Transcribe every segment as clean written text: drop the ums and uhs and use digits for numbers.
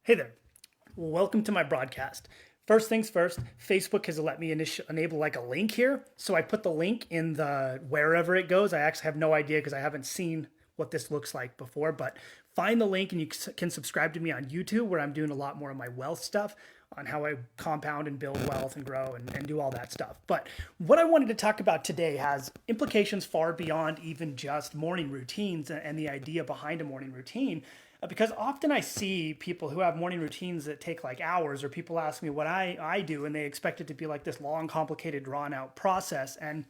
Hey there. Welcome to my broadcast. First things first, Facebook has let me enable like a link here. So I put the link in the wherever it goes. I actually have no idea because I haven't seen what this looks like before, but find the link and you can subscribe to me on YouTube where I'm doing a lot more of my wealth stuff on how I compound and build wealth and grow and do all that stuff. But what I wanted to talk about today has implications far beyond even just morning routines and the idea behind a morning routine. Because often I see people who have morning routines that take like hours, or people ask me what I do and they expect it to be like this long, complicated, drawn out process. And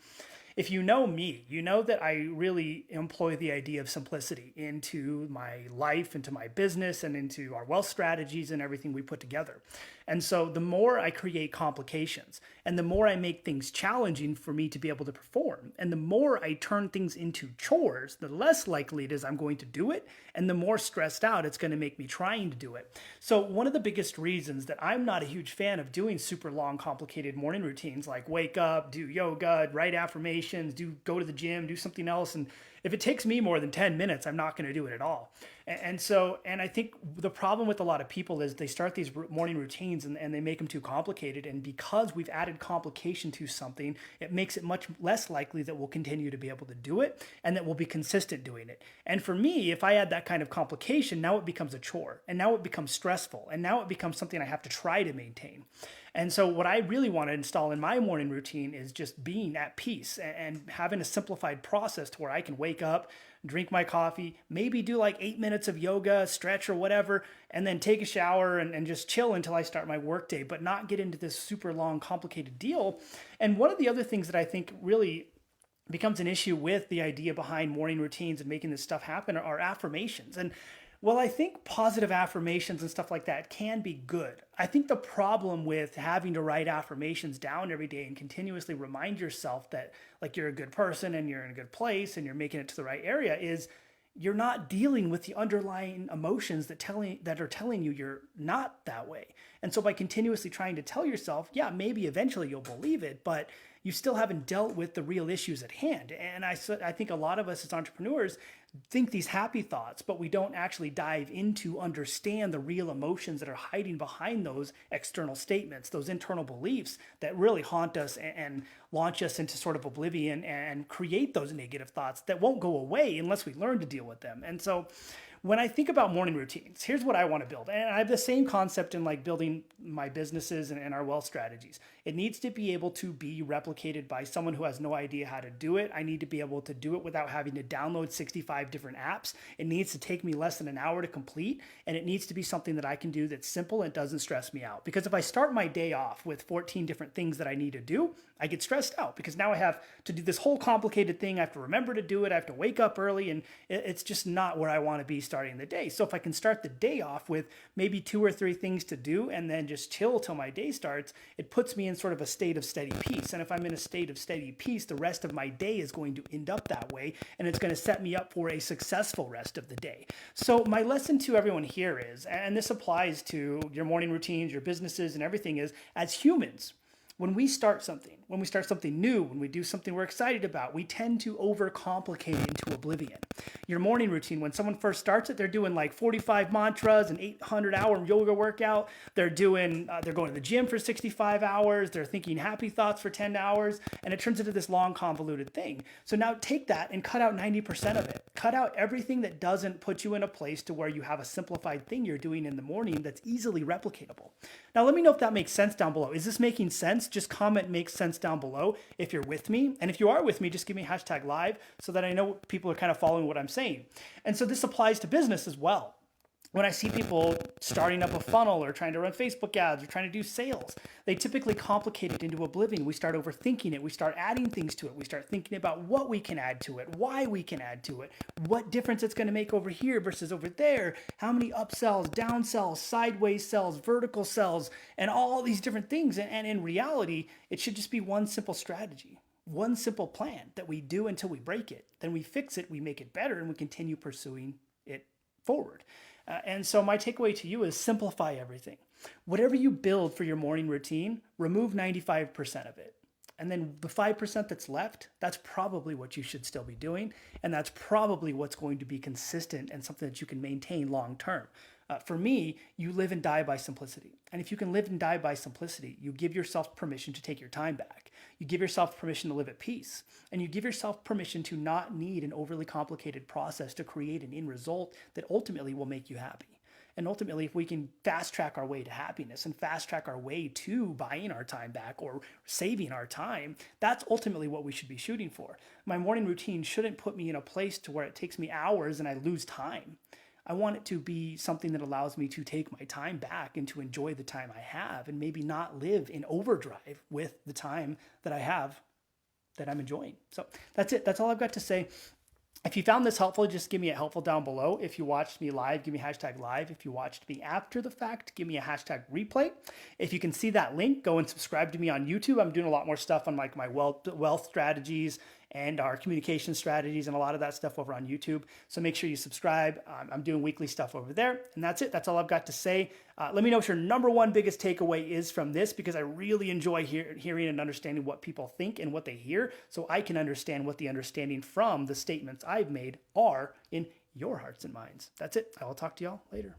if you know me, you know that I really employ the idea of simplicity into my life, into my business, and into our wealth strategies and everything we put together. And so the more I create complications and the more I make things challenging for me to be able to perform, and the more I turn things into chores, the less likely it is I'm going to do it, and the more stressed out it's going to make me trying to do it. So one of the biggest reasons that I'm not a huge fan of doing super long, complicated morning routines like wake up, do yoga, write affirmations, go to the gym, do something else, and if it takes me more than 10 minutes, I'm not going to do it at all. And I think the problem with a lot of people is they start these morning routines and they make them too complicated. And because we've added complication to something, it makes it much less likely that we'll continue to be able to do it and that we'll be consistent doing it. And for me, if I add that kind of complication, now it becomes a chore and now it becomes stressful and now it becomes something I have to try to maintain. And so, what I really want to install in my morning routine is just being at peace and having a simplified process to where I can wake up, drink my coffee, maybe do like 8 minutes of yoga, stretch or whatever, and then take a shower and just chill until I start my workday, but not get into this super long, complicated deal. And one of the other things that I think really becomes an issue with the idea behind morning routines and making this stuff happen are affirmations. And well, I think positive affirmations and stuff like that can be good. I think the problem with having to write affirmations down every day and continuously remind yourself that like you're a good person and you're in a good place and you're making it to the right area is you're not dealing with the underlying emotions that are telling you you're not that way. And so by continuously trying to tell yourself, yeah, maybe eventually you'll believe it, but you still haven't dealt with the real issues at hand. And I think a lot of us as entrepreneurs think these happy thoughts, but we don't actually dive into understand the real emotions that are hiding behind those external statements, those internal beliefs that really haunt us and launch us into sort of oblivion and create those negative thoughts that won't go away unless we learn to deal with them. And so when I think about morning routines, here's what I want to build. And I have the same concept in like building my businesses and our wealth strategies. It needs to be able to be replicated by someone who has no idea how to do it. I need to be able to do it without having to download 65 different apps. It needs to take me less than an hour to complete. And it needs to be something that I can do that's simple and doesn't stress me out. Because if I start my day off with 14 different things that I need to do, I get stressed out because now I have to do this whole complicated thing. I have to remember to do it. I have to wake up early, and it's just not where I want to be starting the day. So if I can start the day off with maybe 2 or 3 things to do and then just chill till my day starts, it puts me in sort of a state of steady peace. And if I'm in a state of steady peace, the rest of my day is going to end up that way, and it's going to set me up for a successful rest of the day. So my lesson to everyone here is, and this applies to your morning routines, your businesses, and everything, is as humans, when we start something new, when we do something we're excited about, we tend to overcomplicate it into oblivion. Your morning routine, when someone first starts it, they're doing like 45 mantras, an 800-hour yoga workout. They're going to the gym for 65 hours. They're thinking happy thoughts for 10 hours, and it turns into this long, convoluted thing. So now take that and cut out 90% of it. Cut out everything that doesn't put you in a place to where you have a simplified thing you're doing in the morning that's easily replicatable. Now, let me know if that makes sense down below. Is this making sense? Just comment makes sense down below if you're with me. And if you are with me, just give me #live so that I know people are kind of following what I'm saying. And so this applies to business as well. When I see people starting up a funnel or trying to run Facebook ads or trying to do sales, they typically complicate it into oblivion. We start overthinking it. We start adding things to it. We start thinking about what we can add to it, why we can add to it, what difference it's going to make over here versus over there, how many upsells, downsells, sideways sells, vertical sells, and all these different things. And in reality, it should just be one simple strategy. One simple plan that we do until we break it. Then we fix it, we make it better, and we continue pursuing it forward. And so my takeaway to you is simplify everything. Whatever you build for your morning routine, remove 95% of it. And then the 5% that's left, that's probably what you should still be doing. And that's probably what's going to be consistent and something that you can maintain long term. For me, you live and die by simplicity. And if you can live and die by simplicity, you give yourself permission to take your time back. You give yourself permission to live at peace. And you give yourself permission to not need an overly complicated process to create an end result that ultimately will make you happy. And ultimately, if we can fast track our way to happiness and fast track our way to buying our time back or saving our time, that's ultimately what we should be shooting for. My morning routine shouldn't put me in a place to where it takes me hours and I lose time. I want it to be something that allows me to take my time back and to enjoy the time I have and maybe not live in overdrive with the time that I have that I'm enjoying. So that's it. That's all I've got to say. If you found this helpful, just give me a helpful down below. If you watched me live, give me hashtag live. If you watched me after the fact, give me a hashtag replay. If you can see that link, go and subscribe to me on YouTube. I'm doing a lot more stuff on like my wealth strategies and our communication strategies and a lot of that stuff over on YouTube. So make sure you subscribe. I'm doing weekly stuff over there. And that's it. That's all I've got to say. Let me know what your number one biggest takeaway is from this, because I really enjoy hearing and understanding what people think and what they hear, so I can understand what the understanding from the statements I've made are in your hearts and minds. That's it. I will talk to y'all later.